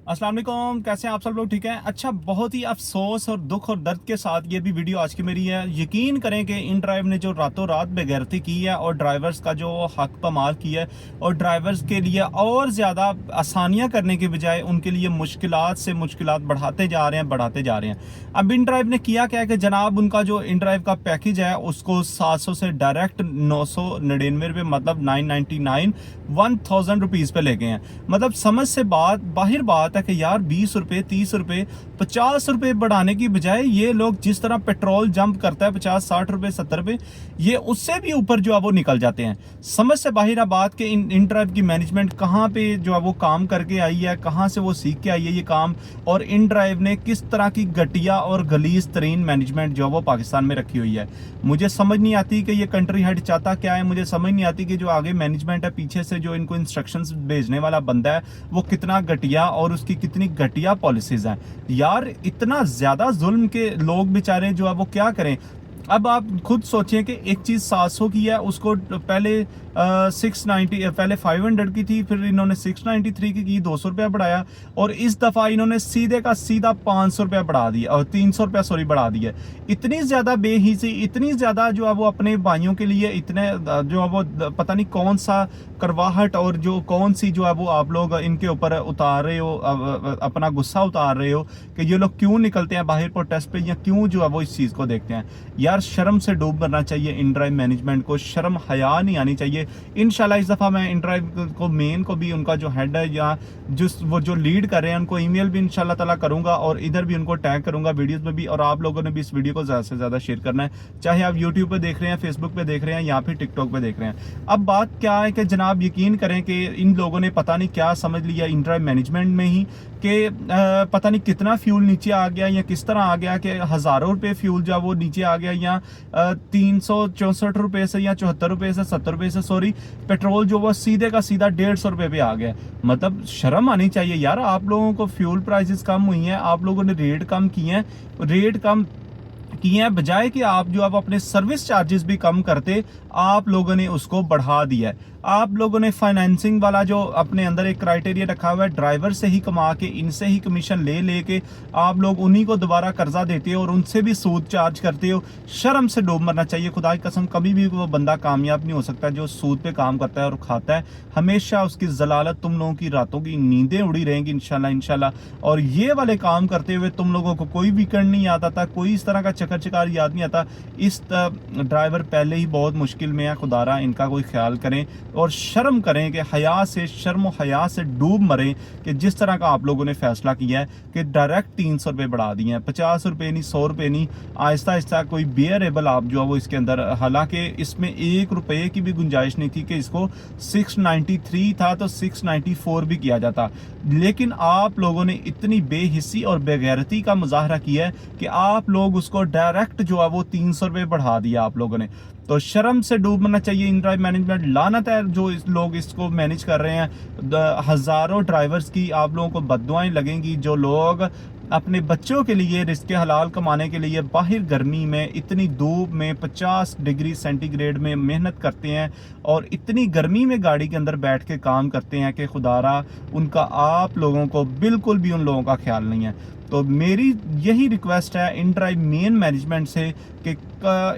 अस्सलाम वालेकुम, कैसे हैं आप सब लोग? ठीक है। अच्छा, बहुत ही अफसोस और दुख और दर्द के साथ ये भी वीडियो आज की मेरी है। यकीन करें कि इन ड्राइव ने जो रातों रात बेगैरती की है और ड्राइवर्स का जो हक पमाल किया है और ड्राइवर्स के लिए और ज़्यादा आसानियां करने के बजाय उनके लिए मुश्किलात से मुश्किलात बढ़ाते जा रहे हैं। अब इन ड्राइव ने किया क्या है कि जनाब उनका जो इन ड्राइव का पैकेज है उसको 700 से डायरेक्ट 999 रुपये, मतलब 999 1000 रुपीज़ पे ले गए हैं। मतलब समझ से बाहर बात है कि यार 20 रुपए, 30 रुपए, 50 रुपए बढ़ाने की बजाय ये लोग जिस तरह पेट्रोल जंप करता है 50, 60 रुपए, 70 रुपए, ये उससे भी ऊपर जो है वो निकल जाते हैं। समझ से बाहर बात के इन ड्राइव की मैनेजमेंट कहाँ पे जो है वो काम करके आई है, कहाँ से वो सीख के आई है ये काम, और इन ड्राइव ने किस तरह की घटिया और गलीज तरीन मैनेजमेंट जो है वो पाकिस्तान में रखी हुई है। मुझे समझ नहीं आती कि ये कंट्री हेड चाहता क्या है। मुझे समझ नहीं आती कि जो आगे मैनेजमेंट है, पीछे से जो इनको इंस्ट्रक्शंस भेजने वाला बंदा है वो कितना घटिया और उसकी कितनी घटिया पॉलिसीज हैं। यार इतना ज्यादा जुल्म के लोग बेचारे जो है वो क्या करें। अब आप खुद सोचें कि एक चीज 700 की है, उसको पहले 690, पहले 500 की थी, फिर इन्होंने 693 की 200 रुपया बढ़ाया, और इस दफा इन्होंने सीधे का सीधा 500 रुपया बढ़ा दिया, और 300 रुपया सॉरी बढ़ा दिया। इतनी ज्यादा बेहिसी, इतनी ज्यादा जो है वो अपने भाइयों के लिए इतने जो है वो पता नहीं कौन सा करवाहट और जो कौन सी जो है वो आप लोग इनके ऊपर उतार रहे हो, अपना गुस्सा उतार रहे हो कि ये लोग क्यों निकलते हैं बाहर प्रोटेस्ट पे, या क्यों जो है वो इस चीज को देखते हैं। यार शर्म से डूब मरना चाहिए इन ड्राइव मैनेजमेंट को, शर्म हया नहीं आनी चाहिए। इंशाल्लाह इस दफा मैं इन ड्राइव को मेन को भी, उनका जो हेड है या वो जो लीड कर रहे हैं, उनको ईमेल भी इंशाल्लाह ताला करूंगा और इधर भी उनको टैग करूंगा वीडियोस में भी। और आप लोगों ने भी इस वीडियो को ज्यादा से ज्यादा शेयर करना है, चाहे आप यूट्यूब पे देख रहे हैं, फेसबुक पे देख रहे हैं या फिर टिकटॉक पे देख रहे हैं। अब बात क्या है कि जनाब यकीन करें कि इन लोगों ने पता नहीं क्या समझ लिया इन ड्राइव मैनेजमेंट में ही कि पता नहीं कितना फ्यूल नीचे आ गया या किस तरह आ गया कि हजारों रुपए फ्यूल जो वो नीचे आ गया, या 364 रुपए से या 74 रुपए से 70 रुपए से सॉरी पेट्रोल जो वो सीधे का सीधा 150 रुपए पे आ गया। मतलब शर्म आनी चाहिए यार। आप लोगों को फ्यूल प्राइसेस कम हुई हैं, आप लोगों ने रेट कम किए हैं, रेट कम किए हैं, बजाय कि आप जो अब अपने सर्विस चार्जेस भी कम करते, आप लोगों ने उसको बढ़ा दिया है। आप लोगों ने फाइनेंसिंग वाला जो अपने अंदर एक क्राइटेरिया रखा हुआ है, ड्राइवर से ही कमा के इनसे ही कमीशन ले लेके आप लोग उन्हीं को दोबारा कर्जा देते हो और उनसे भी सूद चार्ज करते हो। शर्म से डूब मरना चाहिए। खुदा की कसम कभी भी वो बंदा कामयाब नहीं हो सकता जो सूद पे काम करता है और खाता है। हमेशा उसकी जलालत, तुम लोगों की रातों की नींदें उड़ी रहेंगी इंशाल्लाह। और ये वाले काम करते हुए तुम लोगों को कोई वीकेंड नहीं याद आता, कोई इस तरह का चक्कर चकार याद नहीं आता। इस ड्राइवर पहले ही बहुत मुश्किल में है, खुदारा इनका कोई ख्याल करें और शर्म करें कि हया से, शर्म हया से डूब मरें कि जिस तरह का आप लोगों ने फैसला किया है कि डायरेक्ट 300 रुपये बढ़ा दिए हैं। 50 रुपये नहीं, 100 रुपये नहीं, आहिस्ता आहिस्ता कोई बेयरेबल आप जो है वो इसके अंदर, हालांकि इसमें 1 रुपये की भी गुंजाइश नहीं थी कि इसको 693 था तो 694 भी किया जाता। लेकिन आप लोगों ने इतनी बेहिस्सी और बेगैरती का मुजाहरा किया है कि आप लोग उसको डायरेक्ट जो है वो 300 रुपये बढ़ा दिया आप लोगों ने। तो शर्म से डूबना चाहिए इन ड्राइव मैनेजमेंट। लानत है जो लोग इसको मैनेज कर रहे हैं। हजारों ड्राइवर्स की आप लोगों को बद्दुआएं लगेंगी जो लोग अपने बच्चों के लिए रिस्क हलाल कमाने के लिए बाहर गर्मी में, इतनी धूप में, 50 डिग्री सेंटीग्रेड में मेहनत करते हैं और इतनी गर्मी में गाड़ी के अंदर बैठ के काम करते हैं कि खुदारा उनका आप लोगों को बिल्कुल भी उन लोगों का ख्याल नहीं है। तो मेरी यही रिक्वेस्ट है इन ड्राइव मेन मैनेजमेंट से कि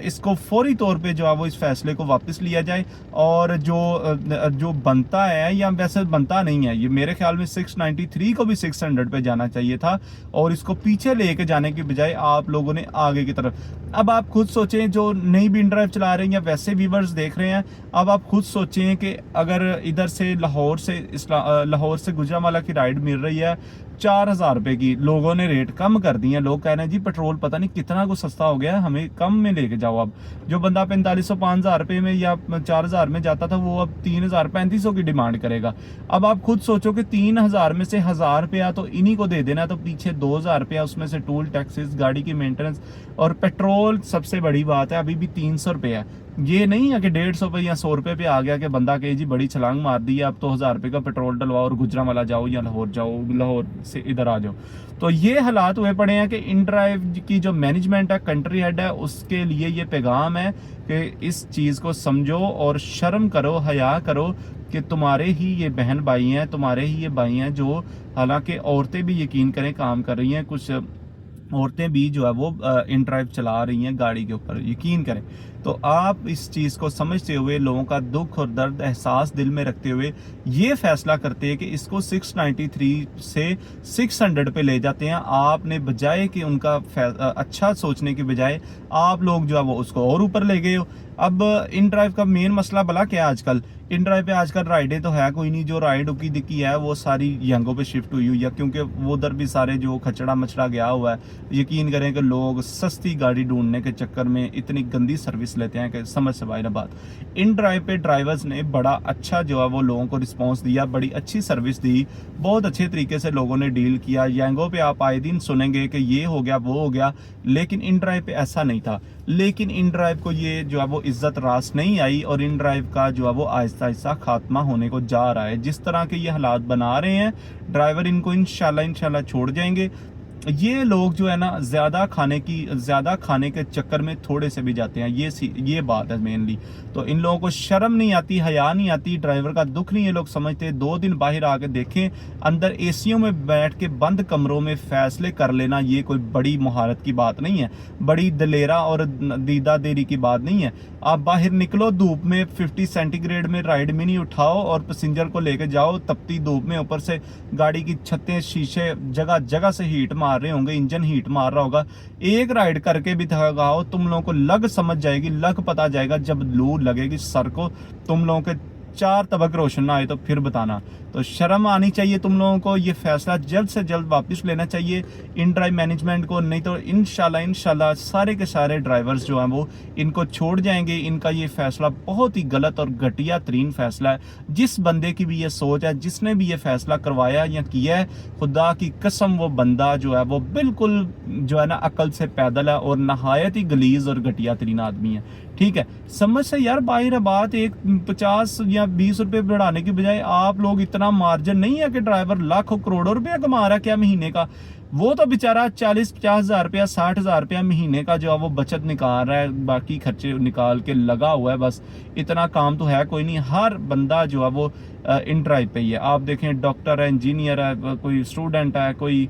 इसको फौरी तौर पे जो है वो इस फैसले को वापस लिया जाए, और जो बनता है, या वैसे बनता नहीं है, ये मेरे ख्याल में 693 को भी 600 पे जाना चाहिए था और इसको पीछे लेके जाने की बजाय आप लोगों ने आगे की तरफ। अब आप खुद सोचें जो नई भी इन ड्राइव चला रहे हैं या वैसे व्यूअर्स देख रहे हैं, अब आप खुद सोचें कि अगर इधर से लाहौर से गुजरांवाला की राइड मिल रही है 4000 रुपए की, लोगों ने रेट कम कर दिए हैं। लोग कह रहे हैं जी पेट्रोल पता नहीं कितना कुछ सस्ता हो गया है, हमें कम में लेके जाओ। अब जो बंदा 4500 5000 रुपए में या 4000 में जाता था वो अब 3000 3500 की डिमांड करेगा। अब आप खुद सोचो कि 3000 में से 1000 रुपया तो इन्हीं को दे देना, तो पीछे 2000 रुपया उसमें से टूल टैक्सेस, गाड़ी की मेंटेनेंस और पेट्रोल पेट्रोल सबसे बड़ी बात है, अभी भी 300 रुपये है। ये नहीं है कि 150 रुपये या 100 रुपये पे आ गया कि बंदा कहे जी बड़ी छलांग मार दी है, अब तो 1000 रुपये का पेट्रोल डलवाओ और गुजरांवाला जाओ या लाहौर जाओ, लाहौर से इधर आ जाओ। तो ये हालात हुए पड़े हैं कि इन ड्राइव की जो मैनेजमेंट है, कंट्री हेड है, उसके लिए ये पैगाम है कि इस चीज़ को समझो और शर्म करो, हया करो कि तुम्हारे ही ये बहन भाई हैं, तुम्हारे ही ये भाई हैं जो, हालांकि औरतें भी यकीन करें काम कर रही हैं, कुछ औरतें भी जो है वो इन ड्राइव चला रही हैं गाड़ी के ऊपर, यकीन करें। तो आप इस चीज़ को समझते हुए, लोगों का दुख और दर्द एहसास दिल में रखते हुए ये फैसला करते हैं कि इसको 693 से 600 पे ले जाते हैं। आपने बजाय कि उनका अच्छा सोचने की बजाय आप लोग जो है वो उसको और ऊपर ले गए हो। अब इन ड्राइव का मेन मसला भला क्या है आजकल? इन ड्राइव पे आजकल राइडें तो है कोई नहीं, जो राइड उकी दिक्की है वो सारी यंगों पे शिफ्ट हुई है, क्योंकि वो उधर भी सारे जो खचड़ा मचड़ा गया हुआ है। यकीन करें कि लोग सस्ती गाड़ी ढूंढने के चक्कर में इतनी गंदी सर्विस लेते हैं कि समझ से बाहर बात। इन ड्राइव पे ड्राइवर्स ने बड़ा अच्छा जो है वो लोगों को रिस्पॉन्स दिया, बड़ी अच्छी सर्विस दी, बहुत अच्छे तरीके से लोगों ने डील किया। यंगों पे आप आए दिन सुनेंगे कि ये हो गया वो हो गया, लेकिन इन ड्राइव पे ऐसा नहीं था। लेकिन इन ड्राइव को ये जो है वो इज्जत रास नहीं आई और इन ड्राइव का जो है वो आहिस्ता आहिस्ता खात्मा होने को जा रहा है। जिस तरह के ये हालात बना रहे हैं ड्राइवर, इनको इंशाल्लाह छोड़ जाएंगे। ये लोग जो है ना ज्यादा खाने के चक्कर में थोड़े से भी जाते हैं, ये बात है मेनली। तो इन लोगों को शर्म नहीं आती, हया नहीं आती, ड्राइवर का दुख नहीं ये लोग समझते। 2 दिन बाहर आके देखें, अंदर एसीओ में बैठ के बंद कमरों में फैसले कर लेना ये कोई बड़ी महारत की बात नहीं है, बड़ी दलेरा और दीदा देरी की बात नहीं है। आप बाहर निकलो धूप में 50 सेंटीग्रेड में राइड मिनी उठाओ और पैसेंजर को लेके जाओ तपती धूप में, ऊपर से गाड़ी की छतें शीशे जगह जगह से हीट मार रहे होंगे, इंजन हीट मार रहा होगा। एक राइड करके भी थकाओ, तुम लोगों को लग समझ जाएगी, लग पता जाएगा जब लू लगेगी सर को, तुम लोगों के 4 तबक रोशन ना आए तो फिर बताना। तो शर्म आनी चाहिए तुम लोगों को, ये फैसला जल्द से जल्द वापस लेना चाहिए इन ड्राइव मैनेजमेंट को, नहीं तो इंशाल्लाह सारे के सारे ड्राइवर्स जो हैं वो इनको छोड़ जाएंगे। इनका ये फैसला बहुत ही गलत और घटिया तरीन फैसला है। जिस बंदे की भी ये सोच है, जिसने भी ये फैसला करवाया या किया है, खुदा की कसम वो बंदा जो है वो बिल्कुल जो है ना अकल से पैदल है और नहायत ही गलीज और घटिया तरीन आदमी है। ठीक है, समझ से यार बाहर बात, एक 50 या 20 रुपए बढ़ाने की बजाय आप लोग इतना मार्जिन नहीं है कि ड्राइवर लाखों करोड़ों रुपया कमा रहा है क्या महीने का? वो तो बेचारा 40-50 हज़ार रुपया 60 हज़ार रुपया महीने का जो है वो बचत निकाल रहा है, बाकी खर्चे निकाल के लगा हुआ है। बस इतना काम तो है कोई नहीं, हर बंदा जो है वो इन ड्राइव पे ही है। आप देखें डॉक्टर है, इंजीनियर है, कोई स्टूडेंट है, कोई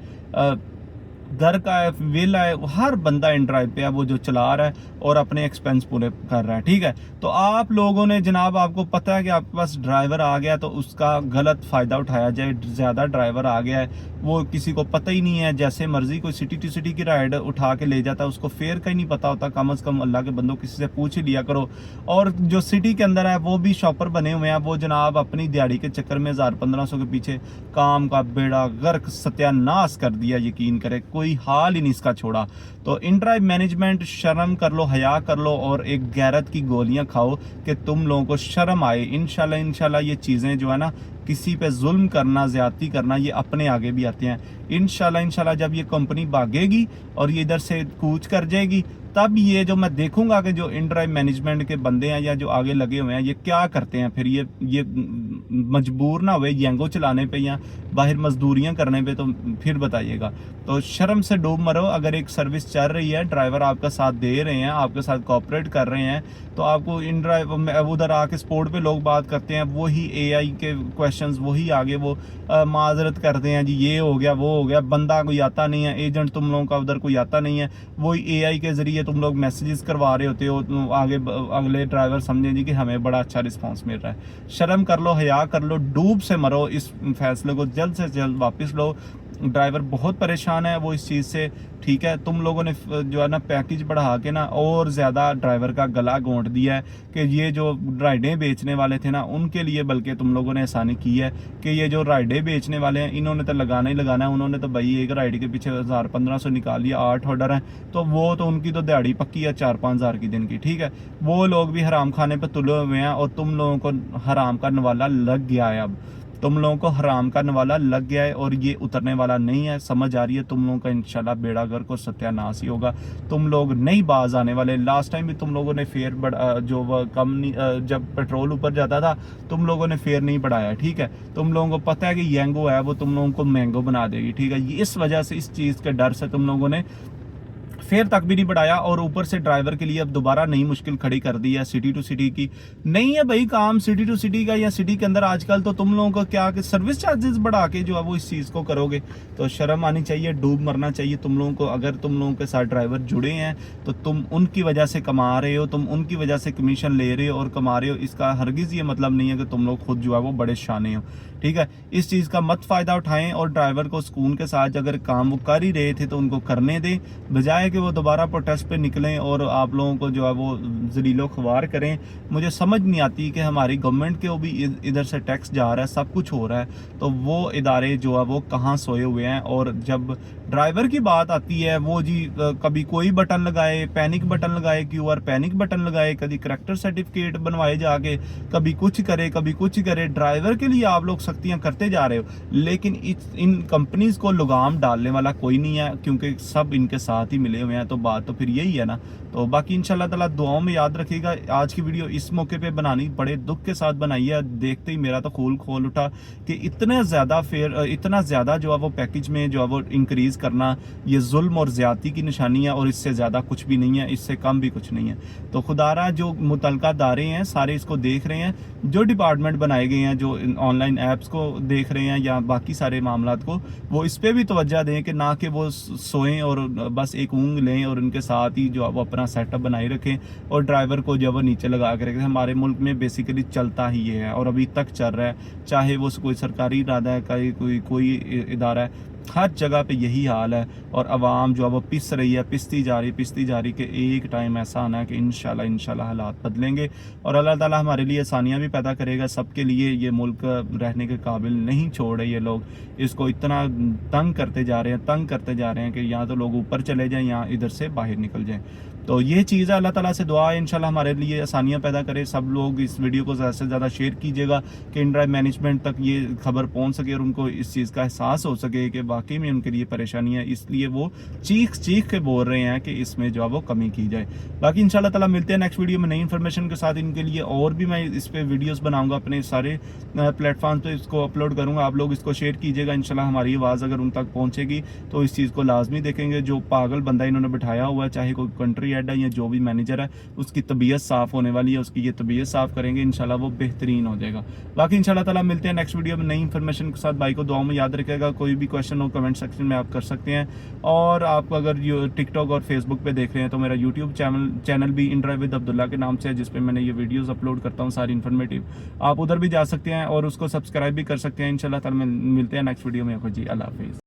घर का है, वेला है, हर बंदा इन ड्राइव पे है वो जो चला रहा है और अपने एक्सपेंस पूरे कर रहा है। ठीक है, तो आप लोगों ने जनाब, आपको पता है कि आपके पास ड्राइवर आ गया तो उसका गलत फ़ायदा उठाया जाए। ज़्यादा ड्राइवर आ गया है, वो किसी को पता ही नहीं है, जैसे मर्जी कोई सिटी टू सिटी की राइड उठा के ले जाता है, उसको फेयर का ही नहीं पता होता। कम से कम अल्लाह के बंदों किसी से पूछ ही लिया करो। और जो सिटी के अंदर है वो भी शॉपर बने हुए हैं, वो जनाब अपनी दिहाड़ी के चक्कर में 1000-1500 के पीछे काम का बेड़ा गर्क सत्यानाश कर दिया। यकीन करे कोई हाल ही नहीं इसका छोड़ा। तो इन ड्राइव मैनेजमेंट, शर्म कर लो, हया कर लो और एक गैरत की गोलियां खाओ कि तुम लोगों को शर्म आए। इंशाल्लाह ये चीज़ें जो है ना, किसी पे जुल्म करना, ज्यादती करना, ये अपने आगे भी आते हैं। इंशाल्लाह जब ये कंपनी भागेगी और ये इधर से कूच कर जाएगी, तब ये जो मैं देखूंगा कि जो इन ड्राइव मैनेजमेंट के बंदे हैं या जो आगे लगे हुए हैं ये क्या करते हैं। फिर ये मजबूर ना हुए यंगो चलाने पे या बाहर मजदूरियां करने पे, तो फिर बताइएगा। तो शर्म से डूब मरो। अगर एक सर्विस चल रही है, ड्राइवर आपका साथ दे रहे हैं, आपके साथ कोऑपरेट कर रहे हैं, तो आपको इन ड्राइव उधर आके स्पोर्ट पे लोग बात करते हैं, वही AI के क्वेश्चंस वही आगे वो माजरत करते हैं, जी ये हो गया वो हो गया, बंदा कोई आता नहीं है, एजेंट तुम लोगों का उधर कोई आता नहीं है, वही AI के जरिए तुम लोग मैसेजेस करवा रहे होते हो, तो आगे अगले ड्राइवर समझें जी कि हमें बड़ा अच्छा रिस्पांस मिल रहा है। शर्म कर लो, हया कर लो, डूब से मरो। इस फैसले को जल्द से जल्द वापस लो। ड्राइवर बहुत परेशान है वो इस चीज़ से। ठीक है, तुम लोगों ने जो है ना पैकेज बढ़ा के ना और ज़्यादा ड्राइवर का गला घोंट दिया है कि ये जो राइडें बेचने वाले थे ना उनके लिए, बल्कि तुम लोगों ने एहसानी की है कि ये जो राइडें बेचने वाले हैं इन्होंने तो लगाना ही लगाना है। उन्होंने तो भाई एक राइड के पीछे 1000-1500 निकाल लिया, 8 ऑर्डर हैं, तो वो तो उनकी तो दिहाड़ी पक्की है 4-5 हज़ार की दिन की। ठीक है, वो लोग भी हराम खाने पर तुले हुए हैं और तुम लोगों को हराम का नवाला लग गया है अब। तुम लोगों को हराम का नवाला लग गया है और ये उतरने वाला नहीं है, समझ आ रही है। तुम लोगों का इंशाल्लाह बेड़ा गर्क और सत्यानाश ही होगा। तुम लोग नहीं बाज आने वाले। लास्ट टाइम भी तुम लोगों ने फेयर जो वह कम नहीं, जब पेट्रोल ऊपर जाता था तुम लोगों ने फेयर नहीं बढ़ाया, ठीक है। तुम लोगों को पता है कि येंगो है वो तुम लोगों को मैंगो बना देगी, ठीक है। इस वजह से, इस चीज़ के डर से तुम लोगों ने फेयर तक भी नहीं बढ़ाया और ऊपर से ड्राइवर के लिए अब दोबारा नई मुश्किल खड़ी कर दी है सिटी टू सिटी की। नहीं है भाई काम सिटी टू सिटी का या सिटी के अंदर आजकल, तो तुम लोगों को क्या कि सर्विस चार्जेस बढ़ा के जो है वो इस चीज़ को करोगे, तो शर्म आनी चाहिए, डूब मरना चाहिए तुम लोगों को। अगर तुम लोगों के साथ ड्राइवर जुड़े हैं तो तुम उनकी वजह से कमा रहे हो, तुम उनकी वजह से कमीशन ले रहे हो और कमा रहे हो। इसका हरगिज़ ये मतलब नहीं है कि तुम लोग खुद जो है वो बड़े शाने हो, ठीक है। इस चीज़ का मत फ़ायदा उठाएं और ड्राइवर को सुकून के साथ अगर काम वो कर ही रहे थे तो उनको करने दें, बजाय कि वो दोबारा प्रोटेस्ट पे निकलें और आप लोगों को जो है वो जलीलो ख्वार करें। मुझे समझ नहीं आती कि हमारी गवर्नमेंट के भी इधर से टैक्स जा रहा है, सब कुछ हो रहा है, तो वो इदारे जो है वो कहाँ सोए हुए हैं। और जब ड्राइवर की बात आती है वो जी कभी कोई बटन लगाए, पैनिक बटन लगाए, QR पैनिक बटन लगाए, कभी करैक्टर सर्टिफिकेट बनवाए जाके, कभी कुछ करे कभी कुछ करे। ड्राइवर के लिए आप लोग सख्तियां करते जा रहे हो, लेकिन इन कंपनीज को लगाम डालने वाला कोई नहीं है, क्योंकि सब इनके साथ ही मिले हुए हैं। तो बात तो फिर यही है ना। तो बाकी इंशाल्लाह ताला दुआओं में याद रखिएगा। आज की वीडियो इस मौके पे बनानी बड़े दुख के साथ बनाई है। देखते ही मेरा तो खून खोल उठा कि इतना ज़्यादा जो है वो पैकेज में जो है वो इंक्रीज़ करना, ये जुल्म और ज़्यादती की निशानी है और इससे ज़्यादा कुछ भी नहीं है, इससे कम भी कुछ नहीं है। तो खुदारा जो मुतलका दारे हैं सारे इसको देख रहे हैं, जो डिपार्टमेंट बनाए गए हैं, जो ऑनलाइन ऐप्स को देख रहे हैं या बाकी सारे मामलात को, वो इस पर भी तवज्जो दें कि ना कि वो सोएं और बस एक ऊँग लें और उनके साथ ही जो है वो अपना सेटअप बनाए रखें और ड्राइवर को जो है वो नीचे लगा के रखें। हमारे मुल्क में बेसिकली चलता ही ये है और अभी तक चल रहा है, चाहे वो कोई सरकारी इदारा है, कोई इदारा है, हर जगह पे यही हाल है। और आवाम जो है वो पिस रही है, पिसती जा रही कि एक टाइम ऐसा आना है कि इंशाल्लाह हालात बदलेंगे और अल्लाह ताला हमारे लिए आसानियाँ भी पैदा करेगा। सबके लिए ये मुल्क रहने के काबिल नहीं छोड़ रहे ये लोग, इसको इतना तंग करते जा रहे हैं कि या तो लोग ऊपर चले जाएं या इधर से बाहर निकल जाएं। तो ये चीज़ है, अल्लाह ताला से दुआ है इंशाल्लाह हमारे लिए आसानियाँ पैदा करे। सब लोग इस वीडियो को ज़्यादा से ज़्यादा शेयर कीजिएगा कि इनड्राइव मैनेजमेंट तक ये खबर पहुंच सके और उनको इस चीज़ का एहसास हो सके कि वाकई में उनके लिए परेशानी है, इसलिए वो चीख के बोल रहे हैं कि इसमें जो है वो कमी की जाए। बाकी इंशाल्लाह ताला मिलते हैं नेक्स्ट वीडियो में नई इन्फॉर्मेशन के साथ। इनके लिए और भी मैं इस पर वीडियोज़ बनाऊँगा, अपने सारे प्लेटफॉर्म पर इसको अपलोड करूँगा। आप लोग इसको शेयर कीजिएगा, इंशाल्लाह हमारी आवाज़ अगर उन तक पहुँचेगी तो इस चीज़ को लाजमी देखेंगे। जो पागल बंदा इन्होंने बिठाया हुआ है, चाहे कोई कंट्री हेड है या जो भी मैनेजर है, उसकी तबीयत साफ़ होने वाली है, उसकी ये तबीयत साफ़ करेंगे इंशाल्लाह वो बेहतरीन हो जाएगा। बाकी इंशाल्लाह ताला मिलते हैं नेक्स्ट वीडियो में नई इन्फॉर्मेशन के साथ। भाई को दुआओं में याद रखिएगा। कोई भी क्वेश्चन हो कमेंट सेक्शन में आप कर सकते हैं। और आप अगर टिकटॉक और फेसबुक पे देख रहे हैं तो मेरा यूट्यूब चैनल भी इनड्राइव विद अब्दुल्ला के नाम से है, जिसपे मैंने ये वीडियोस अपलोड करता हूँ सारी इन्फॉर्मेटिव। आप उधर भी जा सकते हैं और उसको सब्सक्राइब भी कर सकते हैं। इंशाल्लाह ताला मिलते हैं नेक्स्ट वीडियो में। जी अल्लाह हाफिज़।